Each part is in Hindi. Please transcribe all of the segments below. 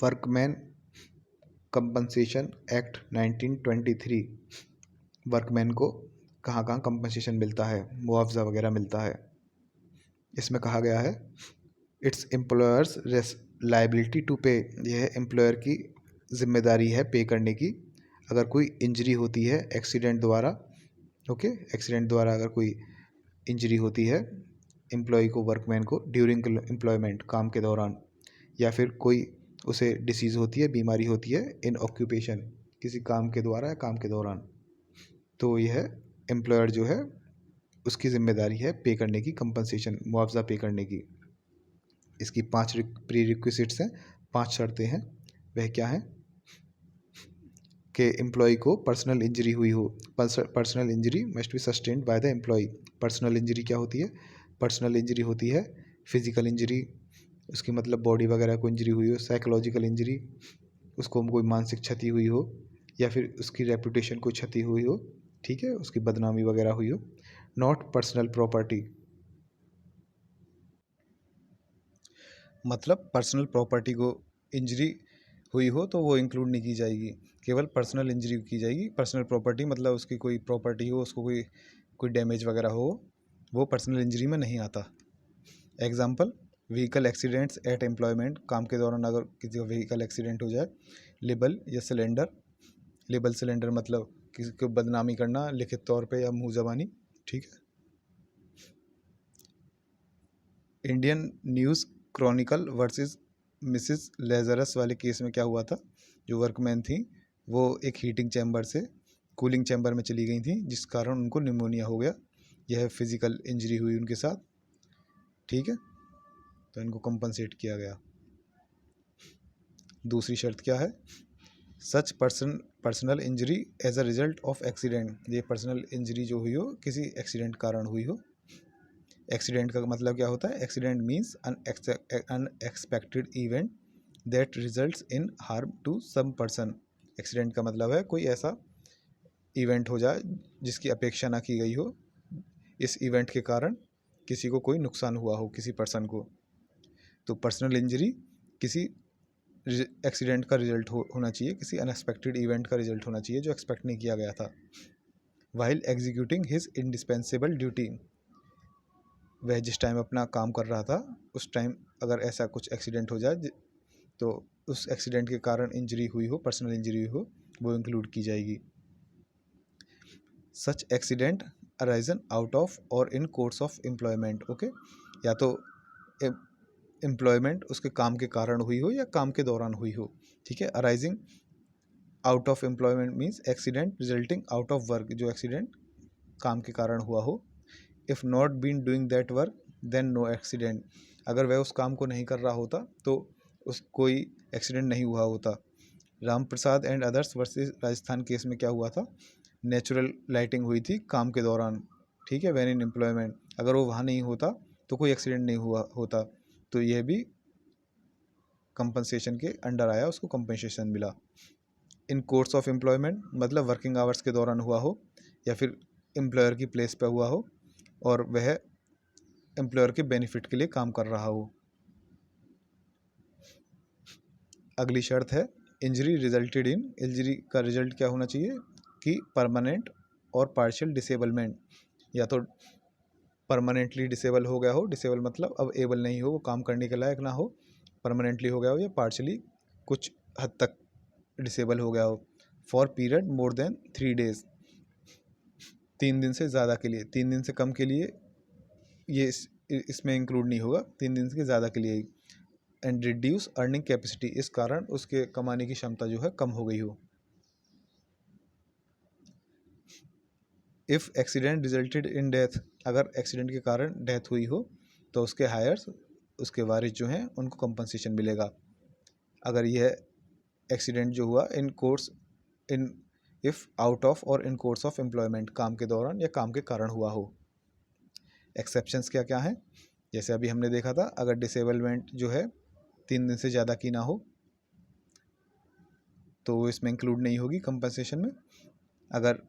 वर्कमैन कंपनसेशन एक्ट 1923 वर्कमैन को कहाँ कहाँ कंपनसेशन मिलता है, मुआवजा वगैरह मिलता है। इसमें कहा गया है इट्स एम्प्लॉयर्स लाइबिलिटी टू पे, यह एम्प्लॉयर की जिम्मेदारी है पे करने की अगर कोई इंजरी होती है एक्सीडेंट द्वारा। ओके, एक्सीडेंट द्वारा अगर कोई इंजरी होती है एम्प्लॉय को, वर्कमैन को ड्यूरिंग एम्प्लॉयमेंट, काम के दौरान, या फिर कोई उसे डिसीज़ होती है, बीमारी होती है इन ऑक्यूपेशन, किसी काम के द्वारा या काम के दौरान, तो यह एम्प्लॉयर जो है उसकी जिम्मेदारी है पे करने की, कंपनसेशन, मुआवजा पे करने की। इसकी 5 प्री रिक्विजिट्स हैं, 5 शर्तें हैं। वह क्या हैं कि एम्प्लॉय को पर्सनल इंजरी हुई हो, personal injury must be sustained by the employ. Personal injury क्या होती है? पर्सनल इंजरी होती है फिजिकल इंजरी, उसकी मतलब बॉडी वगैरह को इंजरी हुई हो। साइकोलॉजिकल इंजरी, उसको कोई मानसिक क्षति हुई हो या फिर उसकी रेपुटेशन को क्षति हुई हो, ठीक है, उसकी बदनामी वगैरह हुई हो। नॉट पर्सनल प्रॉपर्टी, मतलब पर्सनल प्रॉपर्टी को इंजरी हुई हो तो वो इंक्लूड नहीं की जाएगी, केवल पर्सनल इंजरी की जाएगी। पर्सनल प्रॉपर्टी मतलब उसकी कोई प्रॉपर्टी हो, उसको कोई डैमेज वगैरह हो, वो पर्सनल इंजरी में नहीं आता। Example, vehicle accidents at employment, काम के दौरान अगर किसी का व्हीकल एक्सीडेंट हो जाए। लिबल या सिलेंडर, लिबल सिलेंडर मतलब किसी को बदनामी करना लिखित तौर पे या मुँह ज़बानी, ठीक है। Indian News Chronicle versus Mrs Lazarus वाले केस में क्या हुआ था, जो वर्कमैन थी वो एक हीटिंग चैम्बर से कूलिंग चैम्बर में चली गई थी, जिस कारण उनको निमोनिया हो गया। यह फिजिकल इंजरी हुई उनके साथ, ठीक है, तो इनको कंपनसेट किया गया। दूसरी शर्त क्या है? Such personal injury as a result of accident, ये पर्सनल इंजरी जो हुई हो किसी एक्सीडेंट कारण हुई हो। एक्सीडेंट का मतलब क्या होता है? Accident means unexpected event that results in harm to some person. Accident का मतलब है कोई ऐसा इवेंट हो जाए जिसकी अपेक्षा ना की गई हो, इस इवेंट के कारण किसी को कोई नुकसान हुआ हो, किसी पर्सन को। तो पर्सनल इंजरी किसी एक्सीडेंट का रिजल्ट होना चाहिए, किसी अनएक्सपेक्टेड इवेंट का रिजल्ट होना चाहिए जो एक्सपेक्ट नहीं किया गया था। While executing his indispensable duty, वह जिस टाइम अपना काम कर रहा था उस टाइम अगर ऐसा कुछ एक्सीडेंट हो जाए तो उस एक्सीडेंट के कारण इंजरी हुई हो, पर्सनल इंजरी हो, वो इंक्लूड की जाएगी। सच एक्सीडेंट अराइजन आउट ऑफ और in course of employment, okay, या तो एम्प्लॉयमेंट उसके काम के कारण हुई हो या काम के दौरान हुई हो, ठीक है। Arising out of employment means accident resulting out of work, जो एक्सीडेंट काम के कारण हुआ हो। If not been doing that work then no accident, अगर वह उस काम को नहीं कर रहा होता तो उस कोई एक्सीडेंट नहीं हुआ होता। Ram Prasad and others versus Rajasthan case में क्या हुआ था? नेचुरल लाइटिंग हुई थी काम के दौरान, ठीक है, वैन इन एम्प्लॉयमेंट, अगर वो वहाँ नहीं होता तो कोई एक्सीडेंट नहीं हुआ होता, तो यह भी कंपनसेशन के अंडर आया, उसको कंपनसेशन मिला। इन कोर्स ऑफ एम्प्लॉयमेंट मतलब वर्किंग आवर्स के दौरान हुआ हो या फिर एम्प्लॉयर की प्लेस पे हुआ हो और वह एम्प्लॉयर के बेनिफिट के लिए काम कर रहा हो। अगली शर्त है इंजरी रिजल्टेड इन, इंजरी का रिजल्ट क्या होना चाहिए कि परमानेंट और पार्शियल डिसेबलमेंट, या तो परमानेंटली डिसेबल हो गया हो, डिसेबल मतलब अब एबल नहीं हो, वो काम करने के लायक ना हो, परमानेंटली हो गया हो, या पार्शियली कुछ हद तक डिसेबल हो गया हो। For period more than 3 days, 3 दिन से ज़्यादा के लिए, 3 दिन से कम के लिए ये इसमें इंक्लूड नहीं होगा, 3 दिन से ज़्यादा के लिए ही। एंड रिड्यूस अर्निंग कैपेसिटी, इस कारण उसके कमाने की क्षमता जो है कम हो गई हो। If accident resulted in death, अगर एक्सीडेंट के कारण डेथ हुई हो तो उसके हायर्स, उसके वारिस जो हैं उनको कंपनसेशन मिलेगा। अगर यह एक्सीडेंट जो हुआ in course in if out of और इन कोर्स ऑफ एम्प्लॉयमेंट, काम के दौरान या काम के कारण हुआ हो। एक्सेप्शंस क्या क्या हैं? जैसे अभी हमने देखा था, अगर डिसेबलमेंट जो है 3 दिन से ज़्यादा की ना हो तो वो इसमें इंक्लूड नहीं होगी कंपनसेशन में। अगर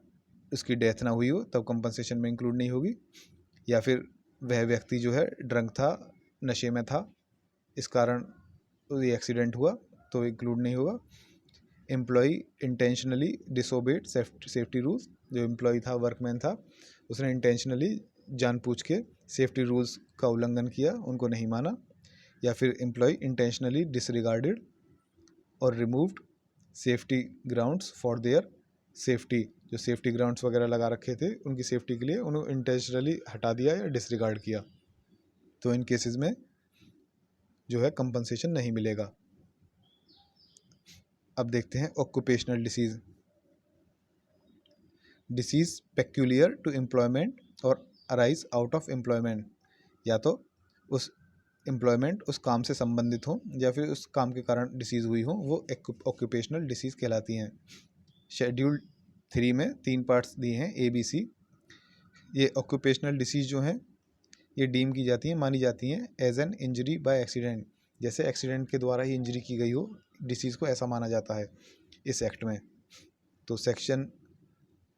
उसकी डेथ ना हुई हो तब कंपनसेशन में इंक्लूड नहीं होगी, या फिर वह व्यक्ति जो है ड्रंक था, नशे में था, इस कारण ये एक्सीडेंट हुआ, तो इंक्लूड नहीं होगा। Employee intentionally disobeyed safety rules, जो एम्प्लॉय था, वर्कमैन था, उसने इंटेंशनली जानबूझ के सेफ्टी रूल्स का उल्लंघन किया, उनको नहीं माना। या फिर एम्प्लॉय इंटेंशनली डिसरिगार्डेड और removed safety grounds for their safety, जो सेफ्टी ग्राउंड्स वगैरह लगा रखे थे उनकी सेफ्टी के लिए उन्हें इंटेंशनली हटा दिया या डिसरिगार्ड किया, तो इन केसेस में जो है कंपनसेशन नहीं मिलेगा। अब देखते हैं occupational disease. Disease peculiar to employment और अराइज आउट ऑफ एम्प्लॉयमेंट, या तो उस एम्प्लॉयमेंट उस काम से संबंधित हो या फिर उस काम के कारण डिसीज़ हुई हो, वो ऑक्यूपेशनल डिसीज़ कहलाती हैं। शेड्यूल 3 में 3 पार्ट्स दिए हैं ABC। ये ऑक्यूपेशनल डिसीज़ जो हैं ये डीम की जाती हैं, मानी जाती हैं as an injury by accident, जैसे एक्सीडेंट के द्वारा ही इंजरी की गई हो डिसीज़ को, ऐसा माना जाता है इस एक्ट में। तो सेक्शन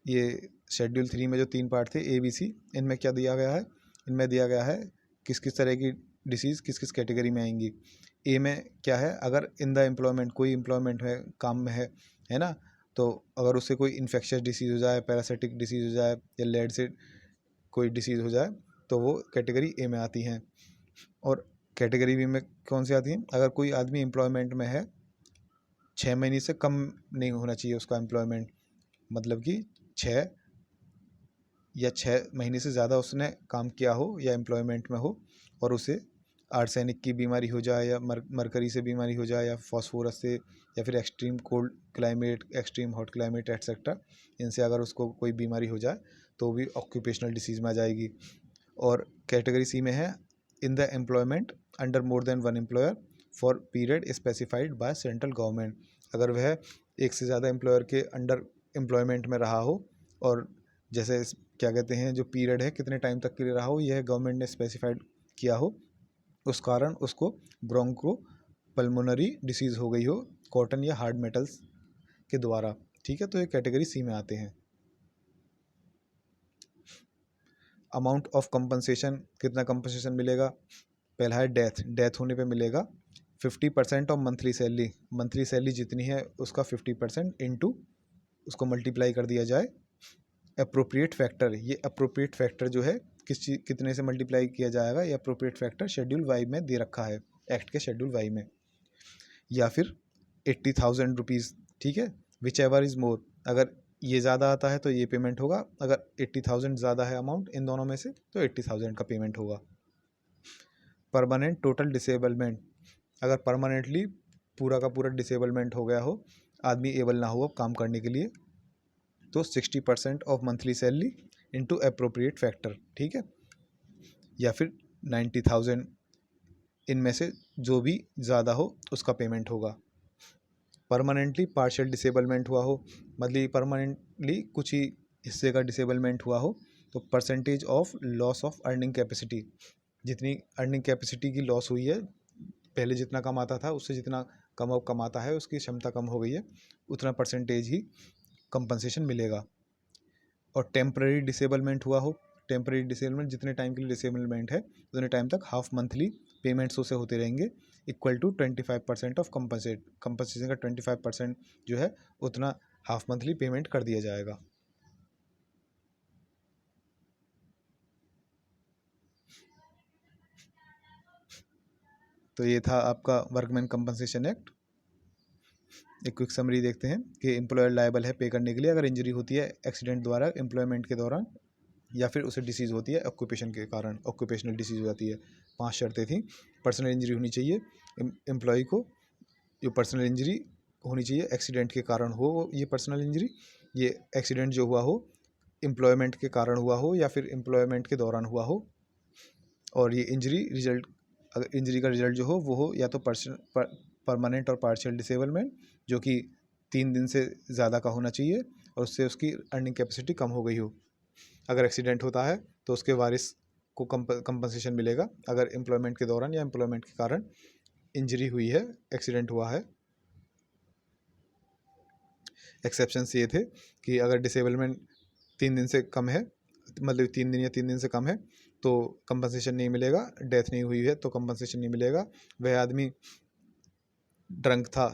ये शेड्यूल 3 में जो 3 पार्ट थे ABC, इनमें क्या दिया गया है, इनमें दिया गया है किस किस तरह की डिसीज़ किस किस कैटेगरी में आएंगी। ए में क्या है, अगर इन द एम्प्लॉयमेंट, कोई एम्प्लॉयमेंट में काम में है ना, तो अगर उससे कोई इन्फेक्शियस डिसीज़ हो जाए, पैरासिटिक डिसीज़ हो जाए या लेड से कोई डिसीज़ हो जाए, तो वो कैटेगरी ए में आती हैं। और कैटेगरी बी में कौन सी आती हैं, अगर कोई आदमी एम्प्लॉयमेंट में है 6 महीने से कम नहीं होना चाहिए उसका एम्प्लॉयमेंट, मतलब कि 6 या 6 महीने से ज़्यादा उसने काम किया हो या एम्प्लॉयमेंट में हो, और उसे आर्सेनिक की बीमारी हो जाए या मरकरी से बीमारी हो जाए या फॉस्फोरस से या फिर extreme cold climate, extreme hot climate etcetera, इनसे अगर उसको कोई बीमारी हो जाए तो भी ऑक्यूपेशनल डिसीज़ में आ जाएगी। और कैटेगरी सी में है in the employment under more than one employer for period specified by central government, अगर वह एक से ज़्यादा एम्प्लॉयर के अंडर एम्प्लॉयमेंट में रहा हो और जैसे क्या कहते हैं जो पीरियड है कितने टाइम तक के लिए रहा हो यह गवर्नमेंट ने स्पेसिफाइड किया हो, उस कारण उसको ब्रोंको पल्मोनरी डिसीज़ हो गई हो कॉटन या हार्ड मेटल्स के द्वारा। ठीक है, तो ये कैटेगरी सी में आते हैं। अमाउंट ऑफ कंपनसेशन, कितना कंपनसेशन मिलेगा, पहला है डेथ होने पे मिलेगा 50% of monthly salary, monthly salary जितनी है उसका 50% इनटू उसको मल्टीप्लाई कर दिया जाए। अप्रोप्रिएट फैक्टर, ये अप्रोप्रिएट फैक्टर जो है कितने से मल्टीप्लाई किया जाएगा, ये अप्रोप्रिएट फैक्टर शेड्यूल वाई में दे रखा है, एक्ट के शेड्यूल वाई में। या फिर 80,000 रुपीज़, ठीक है, विच एवर इज़ मोर, अगर ये ज़्यादा आता है तो ये पेमेंट होगा, अगर 80,000 ज़्यादा है अमाउंट इन दोनों में से तो 80,000 का पेमेंट होगा। परमानेंट टोटल डिसेबलमेंट, अगर परमानेंटली पूरा का पूरा डिसेबलमेंट हो गया हो, आदमी एबल ना हो काम करने के लिए, तो 60% of monthly salary into appropriate factor, ठीक है। या फिर 90,000, इनमें से जो भी ज़्यादा हो उसका पेमेंट होगा। परमानेंटली पार्शियल डिसेबलमेंट हुआ हो, मतलब परमानेंटली कुछ ही हिस्से का डिसेबलमेंट हुआ हो, तो percentage of loss of earning capacity, जितनी अर्निंग कैपेसिटी की लॉस हुई है, पहले जितना कमाता था उससे जितना कम कमाता है, उसकी क्षमता कम हो गई है, उतना परसेंटेज ही कंपनसेशन मिलेगा। और टेम्पररी डिसेबलमेंट हुआ हो, टेम्पररी डिसेबलमेंट जितने टाइम के लिए डिसेबलमेंट है उतने टाइम तक हाफ मंथली पेमेंट्स उसे होते रहेंगे, इक्वल टू 25% ऑफ कंपनसेशन का 25% जो है उतना हाफ मंथली पेमेंट कर दिया जाएगा। तो ये था आपका वर्कमैन कंपनसेशन एक्ट। एक क्विक समरी देखते हैं कि एम्प्लॉयर लायबल है पे करने के लिए अगर इंजरी होती है एक्सीडेंट द्वारा एम्प्लॉयमेंट के दौरान, या फिर उसे डिसीज़ होती है ऑक्यूपेशन के कारण, ऑक्यूपेशनल डिसीज़ हो जाती है। 5 शर्तें थी, पर्सनल इंजरी होनी चाहिए एम्प्लॉय को, जो पर्सनल इंजरी होनी चाहिए एक्सीडेंट के कारण हो, ये पर्सनल इंजरी, ये एक्सीडेंट जो हुआ हो एम्प्लॉयमेंट के कारण हुआ हो या फिर एम्प्लॉयमेंट के दौरान हुआ हो, और ये इंजरी रिजल्ट, अगर इंजरी का रिजल्ट जो हो वो हो या तो परमानेंट और पार्शियल डिसेबलमेंट, जो कि 3 दिन से ज़्यादा का होना चाहिए और उससे उसकी अर्निंग कैपेसिटी कम हो गई हो। अगर एक्सीडेंट होता है तो उसके वारिस को कंपनसेशन मिलेगा, अगर एम्प्लॉयमेंट के दौरान या एम्प्लॉयमेंट के कारण इंजरी हुई है, एक्सीडेंट हुआ है। एक्सेप्शंस ये थे कि अगर डिसेबलमेंट 3 दिन से कम है, मतलब 3 दिन या 3 दिन से कम है तो कंपनसेशन नहीं मिलेगा, डेथ नहीं हुई है तो कंपनसेशन नहीं मिलेगा, वह आदमी ड्रंक था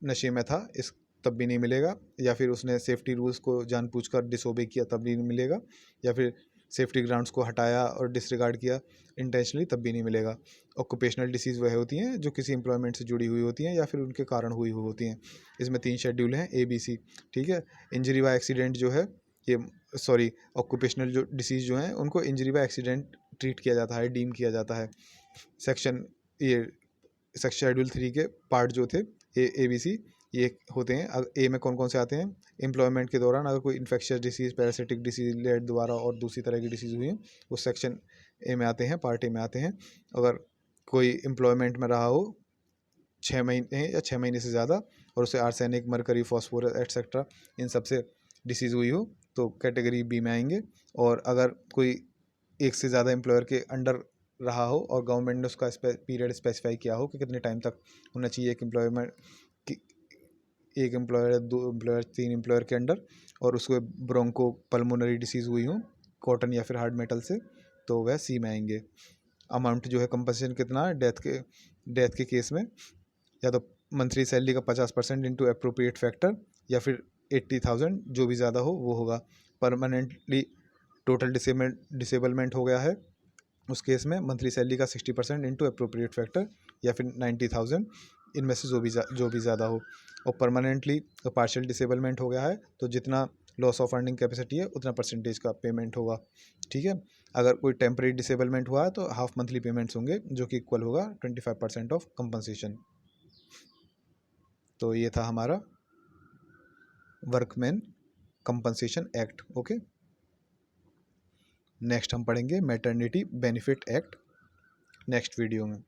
नशे में था इस तब भी नहीं मिलेगा, या फिर उसने सेफ्टी रूल्स को जानबूझकर डिसोबे किया तब भी नहीं मिलेगा, या फिर सेफ्टी ग्राउंड्स को हटाया और डिसरिगार्ड किया इंटेंशनली तब भी नहीं मिलेगा। ऑक्यूपेशनल डिसीज़ वह होती हैं जो किसी एम्प्लॉयमेंट से जुड़ी हुई होती हैं या फिर उनके कारण हुई होती हैं। इसमें 3 शेड्यूल हैं ABC, ठीक है। इंजरी बाय एक्सीडेंट जो है ये, सॉरी, ऑक्यूपेशनल जो डिसीज़ जो हैं उनको इंजरी बाय एक्सीडेंट ट्रीट किया जाता है, डीम किया जाता है। सेक्शन ये सेक्शन शेड्यूल 3 के पार्ट जो थे ABC ये होते हैं। ए में कौन कौन से आते हैं? एम्प्लॉयमेंट के दौरान अगर कोई इन्फेक्शियस डिसीज़, पैरासिटिक डिसीज़, लेट द्वारा और दूसरी तरह की डिसीज़ हुई है वो सेक्शन ए में आते हैं, पार्ट ए में आते हैं। अगर कोई एम्प्लॉयमेंट में रहा हो 6 महीने या 6 महीने से ज़्यादा और उसे आर्सेनिक, मरकरी, फॉस्फोरस एटसेट्रा इन सबसे डिसीज़ हुई हो तो कैटेगरी बी में आएंगे। और अगर कोई एक से ज़्यादा एम्प्लॉयर के अंडर रहा हो और गवर्नमेंट ने उसका पीरियड स्पेसिफाई किया हो कि कितने टाइम तक होना चाहिए एक एम्प्लॉयमेंट, एक एम्प्लॉयर, 2 एम्प्लॉयर, 3 एम्प्लॉयर के अंडर, और उसको ब्रोंको पल्मोनरी डिसीज़ हुई हो कॉटन या फिर हार्ड मेटल से, तो वह सी में आएंगे। अमाउंट जो है कंपनसेशन कितना है डेथ के केस में, या तो मंथली सैलरी का 50% इंटू अप्रोप्रिएट फैक्टर या फिर 80,000 जो भी ज़्यादा हो वो होगा। परमानेंटली टोटल डिसेबलमेंट हो गया है उस केस में मंथली सैलरी का 60% इंटू अप्रोप्रिएट फैक्टर या फिर 90,000 इनमें से जो भी ज़्यादा हो। और परमानेंटली पार्शियल डिसेबलमेंट हो गया है तो जितना लॉस ऑफ अर्निंग कैपेसिटी है उतना परसेंटेज का पेमेंट होगा, ठीक है। अगर कोई टेम्परेरी डिसेबलमेंट हुआ है तो हाफ मंथली पेमेंट्स होंगे जो कि इक्वल होगा 25% ऑफ कंपनसेशन। तो ये था हमारा workman compensation act, okay. Next हम पढ़ेंगे maternity benefit act next video में।